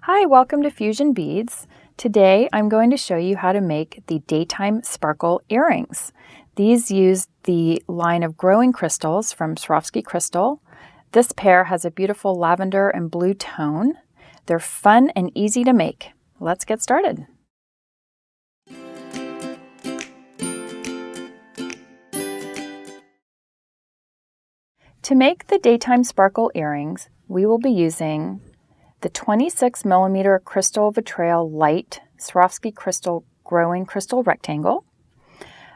Hi, welcome to Fusion Beads. Today I'm going to show you how to make the daytime sparkle earrings. These use the line of growing crystals from Swarovski Crystal. This pair has a beautiful lavender and blue tone. They're fun and easy to make. Let's get started. To make the daytime sparkle earrings, we will be using the 26mm crystal Vitrail light Swarovski crystal growing crystal rectangle,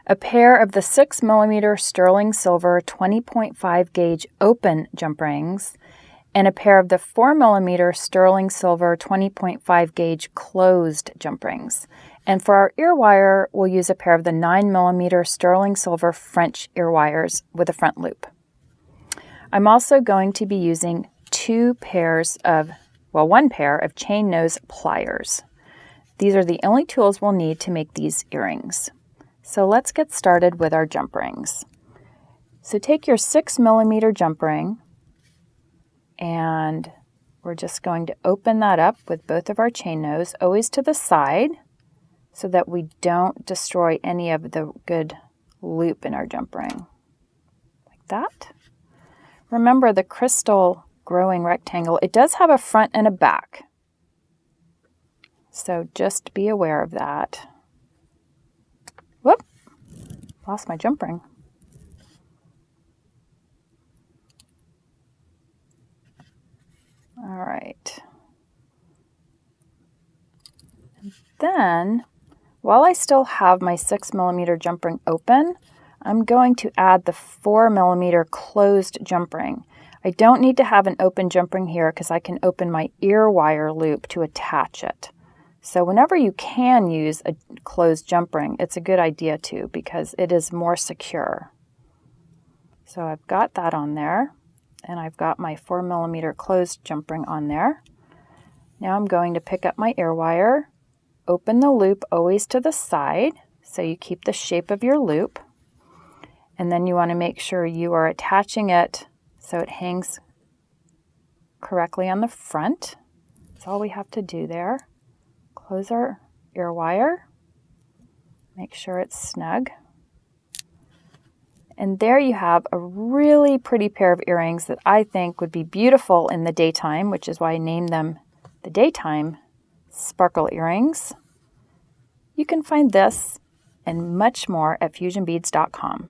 a pair of the 6mm sterling silver 20.5 gauge open jump rings, and a pair of the 4mm sterling silver 20.5 gauge closed jump rings. And for our ear wire, we'll use a pair of the 9mm sterling silver French ear wires with a front loop. I'm also going to be using one pair of chain nose pliers. These are the only tools we'll need to make these earrings. So let's get started with our jump rings. So take your 6mm jump ring and we're just going to open that up with both of our chain nose, always to the side, so that we don't destroy any of the good loop in our jump ring. Like that. Remember, the crystal growing rectangle, it does have a front and a back. So just be aware of that. Whoop, lost my jump ring. All right. And then, while I still have my 6mm jump ring open, I'm going to add the 4mm closed jump ring. I don't need to have an open jump ring here because I can open my ear wire loop to attach it. So whenever you can use a closed jump ring, it's a good idea to, because it is more secure. So I've got that on there, and I've got my 4mm closed jump ring on there. Now I'm going to pick up my ear wire, open the loop always to the side, so you keep the shape of your loop. And then you want to make sure you are attaching it so it hangs correctly on the front. That's all we have to do there. Close our ear wire. Make sure it's snug. And there you have a really pretty pair of earrings that I think would be beautiful in the daytime, which is why I named them the daytime sparkle earrings. You can find this and much more at fusionbeads.com.